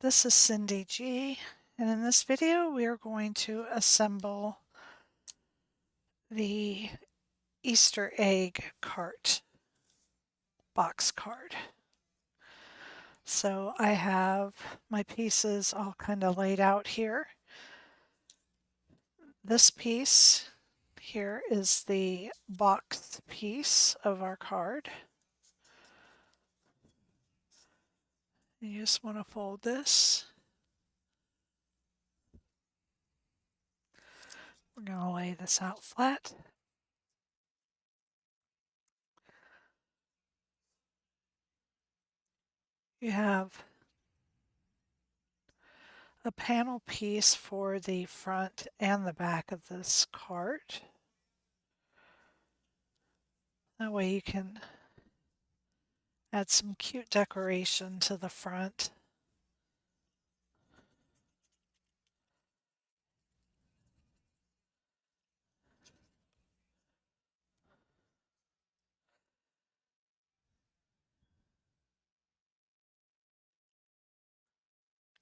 This is Cyndy G, and in this video we are going to assemble the Easter egg cart box card. So I have my pieces all kind of laid out here. This piece here is the box piece of our card. You just want to fold this. We're going to lay this out flat. You have a panel piece for the front and the back of this cart. That way you can add some cute decoration to the front.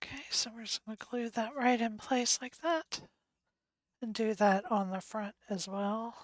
Okay, so we're just going to glue that right in place like that and do that on the front as well.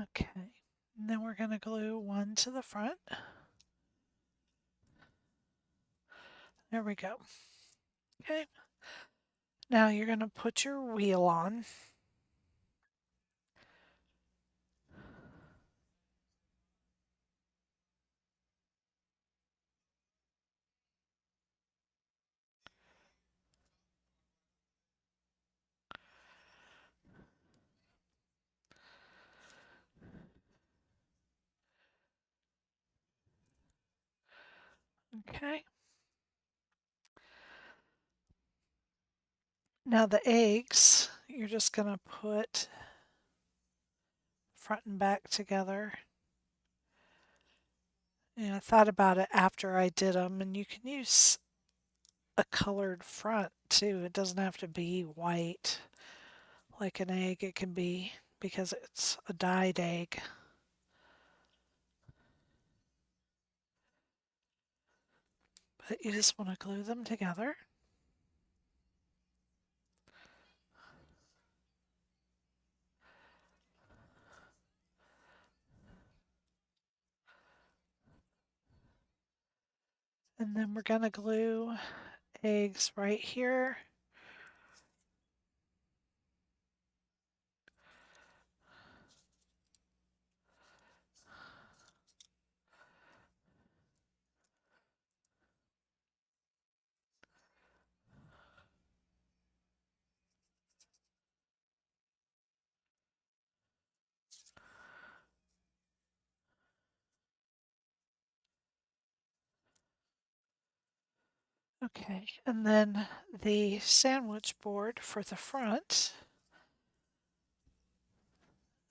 Okay, and then we're going to glue one to the front. There we go. Okay, now you're going to put your wheel on. Okay. Now the eggs, you're just going to put front and back together. And I thought about it after I did them, and you can use a colored front too. It doesn't have to be white like an egg. It can be, because it's a dyed egg. But you just want to glue them together. And then we're going to glue eggs right here. Okay, and then the sandwich board for the front.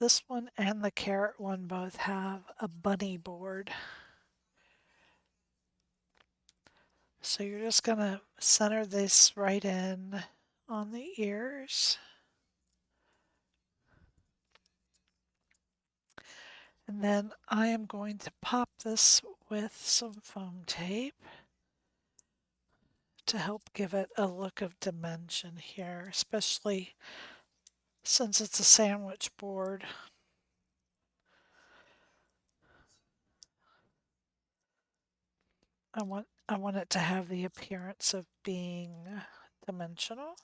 This one and the carrot one both have a bunny board. So you're just going to center this right in on the ears. And then I am going to pop this with some foam tape to help give it a look of dimension here, especially since it's a sandwich board. I want it to have the appearance of being dimensional.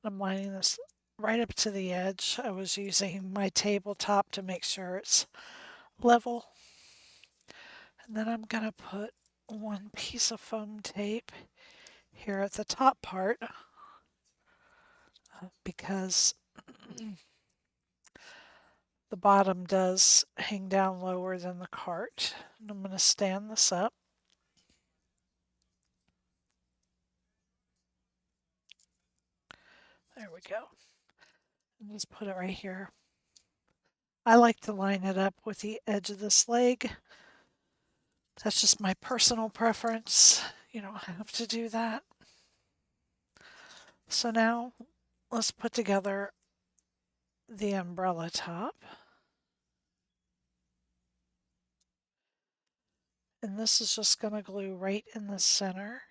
I'm lining this right up to the edge. I was using my tabletop to make sure it's level. And then I'm going to put one piece of foam tape here at the top part because the bottom does hang down lower than the cart. And I'm going to stand this up. There we go. And just put it right here. I like to line it up with the edge of this leg. That's just my personal preference. You don't have to do that. So now let's put together the umbrella top. And this is just going to glue right in the center.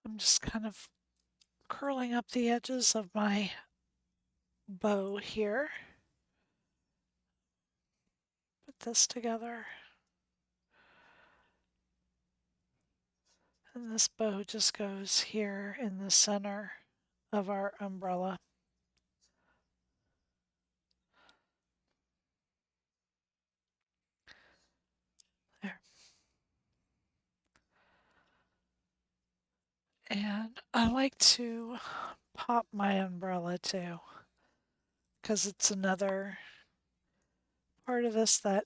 I'm just kind of curling up the edges of my bow here. Put this together. And this bow just goes here in the center of our umbrella. There. And I like to pop my umbrella too, because it's another part of this that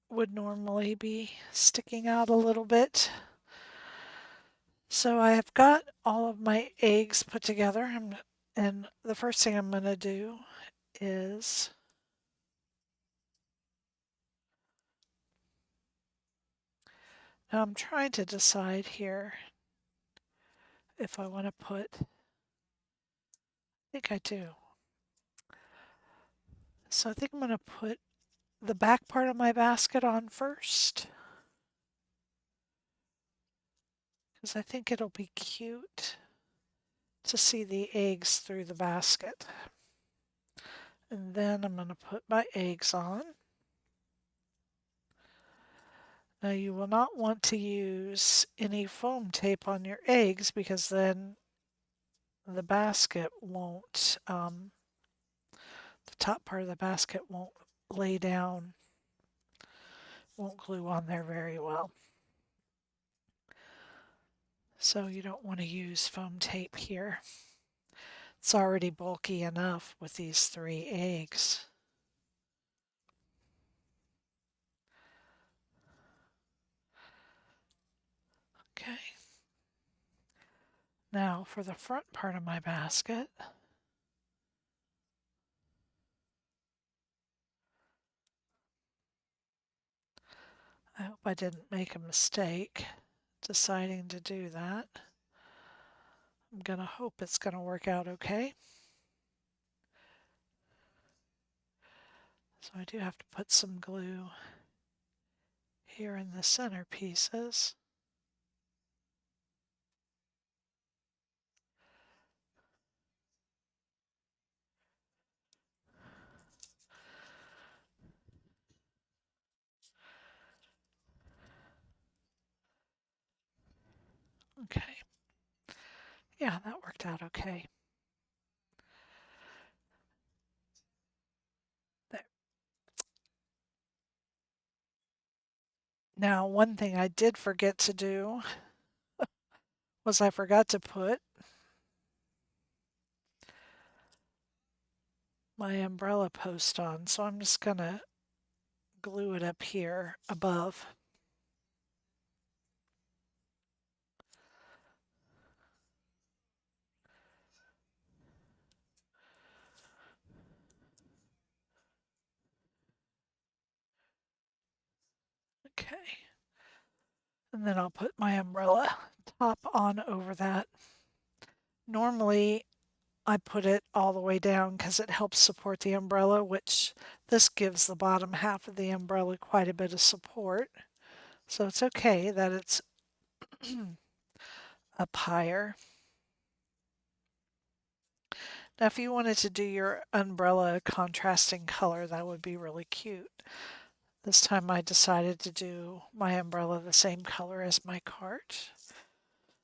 would normally be sticking out a little bit. So I have got all of my eggs put together, and the first thing I'm going to do is now I'm trying to decide here if I want to put, I think I do. So I think I'm going to put the back part of my basket on first, because I think it'll be cute to see the eggs through the basket. And then I'm going to put my eggs on. Now you will not want to use any foam tape on your eggs, because then the basket won't, the top part of the basket won't lay down, won't glue on there very well. So you don't want to use foam tape here. It's already bulky enough with these 3 eggs. Okay. Now for the front part of my basket, I hope I didn't make a mistake deciding to do that. I'm going to hope it's going to work out okay. So I do have to put some glue here in the center pieces. Okay. Yeah, that worked out okay. There. Now, one thing I did forget to do was I forgot to put my umbrella post on, so I'm just going to glue it up here above. Okay. And then I'll put my umbrella top on over that. Normally, I put it all the way down because it helps support the umbrella, which this gives the bottom half of the umbrella quite a bit of support. So it's okay that it's up higher. Now, if you wanted to do your umbrella contrasting color, that would be really cute. This time I decided to do my umbrella the same color as my card.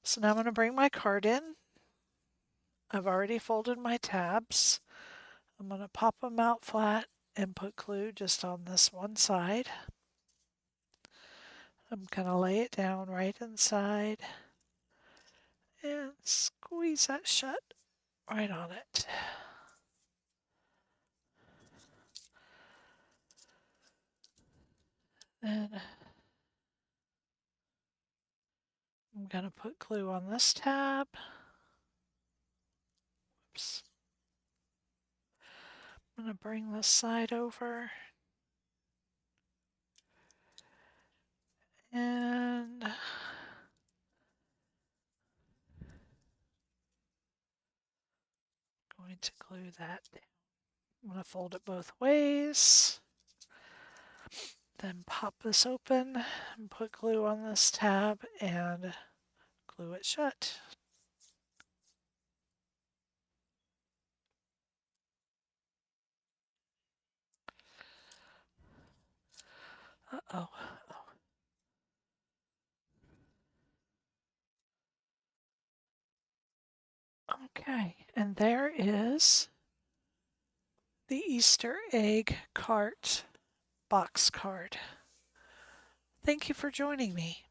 So now I'm going to bring my card in. I've already folded my tabs. I'm going to pop them out flat and put glue just on this one side. I'm going to lay it down right inside and squeeze that shut right on it. Then I'm going to put glue on this tab. Oops. I'm going to bring this side over. And going to glue that down. I'm going to fold it both ways. Then pop this open and put glue on this tab and glue it shut. Uh-oh. Okay, and there is the Easter egg cart box card. Thank you for joining me.